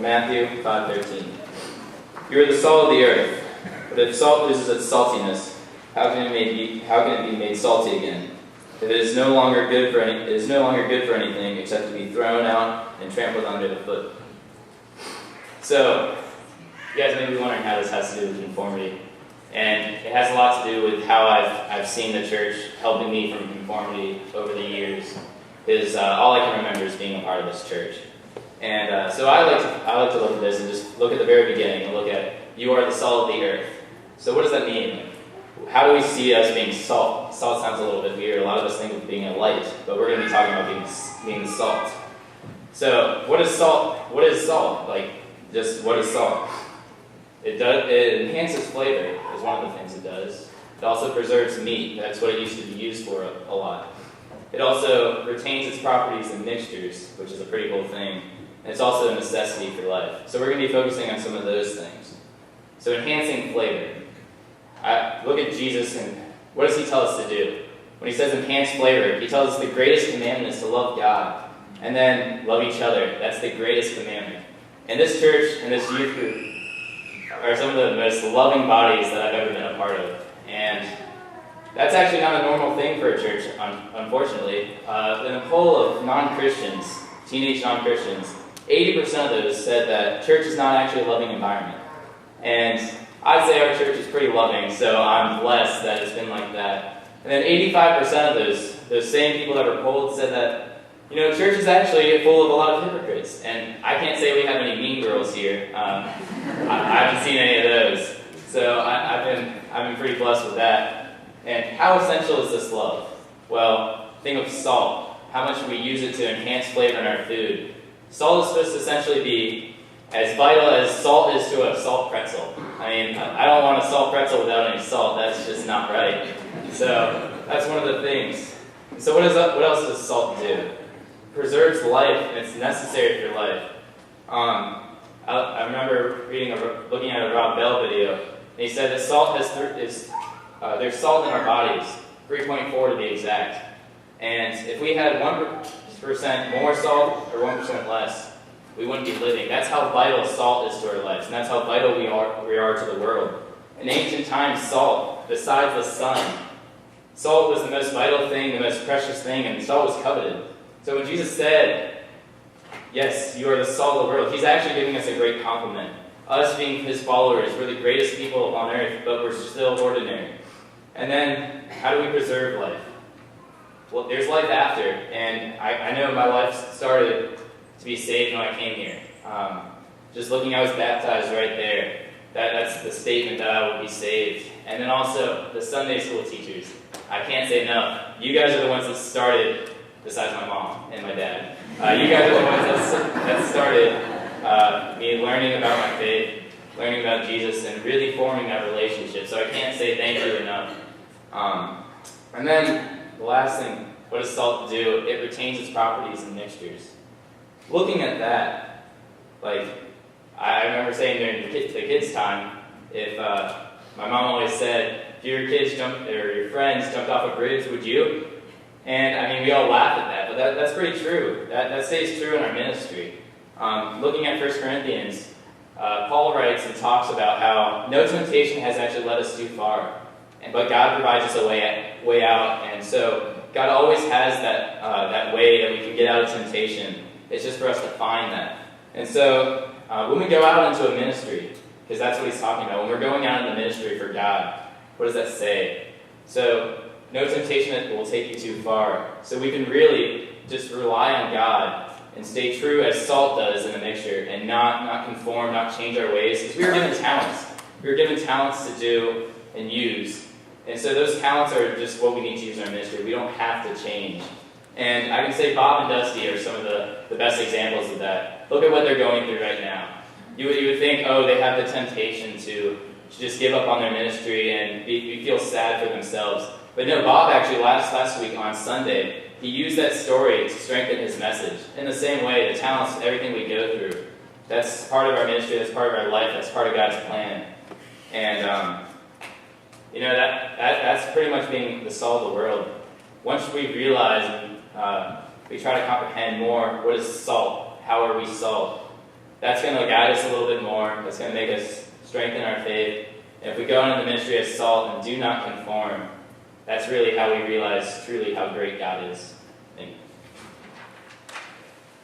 from Matthew 5:13. You are the salt of the earth, but if salt loses its saltiness, how can it be made salty again? It is no longer good for anything except to be thrown out and trampled under the foot. So, you guys may be wondering how this has to do with conformity. And it has a lot to do with how I've seen the church helping me from conformity over the years. Because all I can remember is being a part of this church. And so I like to look at this and just look at the very beginning and look at, you are the salt of the earth. So what does that mean? How do we see us being salt? Salt sounds a little bit weird. A lot of us think of being a light, but we're going to be talking about being salt. So what is salt? What is salt? What is salt? It enhances flavor, is one of the things it does. It also preserves meat. That's what it used to be used for a lot. It also retains its properties in mixtures, which is a pretty cool thing. And it's also a necessity for life. So we're going to be focusing on some of those things. So enhancing flavor. Look at Jesus and what does he tell us to do? When he says enhance flavor, he tells us the greatest commandment is to love God and then love each other. That's the greatest commandment. And this church and this youth group are some of the most loving bodies that I've ever been a part of. And that's actually not a normal thing for a church, unfortunately. In a poll of non-Christians, teenage non-Christians, 80% of those said that church is not actually a loving environment. And I'd say our church is pretty loving, so I'm blessed that it's been like that. And then 85% of those same people that were polled said that, church is actually full of a lot of hypocrites. And I can't say we have any mean girls here. I haven't seen any of those. So I've been pretty blessed with that. And how essential is this love? Well, think of salt. How much we use it to enhance flavor in our food. Salt is supposed to essentially be as vital as salt is to a salt pretzel. I mean, I don't want a salt pretzel without any salt. That's just not right. So that's one of the things. So what else does salt do? It preserves life, and it's necessary for life. I remember looking at a Rob Bell video, and he said that salt there's salt in our bodies, 3.4 to be exact. And if we had 1% more salt or 1% less, we wouldn't be living. That's how vital salt is to our lives, and that's how vital we are to the world. In ancient times, salt, besides the sun, salt was the most vital thing, the most precious thing, and salt was coveted. So when Jesus said, yes, you are the salt of the world, he's actually giving us a great compliment. Us being his followers, we're the greatest people on earth, but we're still ordinary. And then, how do we preserve life? Well, there's life after, and I know my life started to be saved when I came here. Just looking, I was baptized right there. That's the statement that I will be saved. And then also, the Sunday school teachers. I can't say enough. You guys are the ones that started, besides my mom and my dad. You guys are the ones that started me learning about my faith, learning about Jesus, and really forming that relationship. So I can't say thank you enough. And then, the last thing, what does salt do? It retains its properties in mixtures. Looking at that, I remember saying during the kids' time, if my mom always said, if your kids your friends jumped off a bridge, would you? And I mean, we all laughed at that, but that's pretty true. That stays true in our ministry. Looking at 1 Corinthians, Paul writes and talks about how no temptation has actually led us too far, but God provides us a way out, and so God always has that way that we can get out of temptation. It's just for us to find that. And so when we go out into a ministry, because that's what he's talking about, when we're going out in the ministry for God, what does that say? So no temptation will take you too far. So we can really just rely on God and stay true as salt does in a mixture and not conform, not change our ways. Because we were given talents. We were given talents to do and use. And so those talents are just what we need to use in our ministry. We don't have to change. And I can say Bob and Dusty are some of the best examples of that. Look at what they're going through right now. You would think, they have the temptation to just give up on their ministry and feel sad for themselves. But no, Bob actually last week on Sunday, he used that story to strengthen his message. In the same way, the talents, everything we go through, that's part of our ministry, that's part of our life, that's part of God's plan. And, that's pretty much being the salt of the world. Once we realize, we try to comprehend more, what is salt? How are we salt? that's going to guide us a little bit more. That's going to make us strengthen our faith. And if we go into the ministry as salt and do not conform, that's really how we realize truly how great God is. Thank you.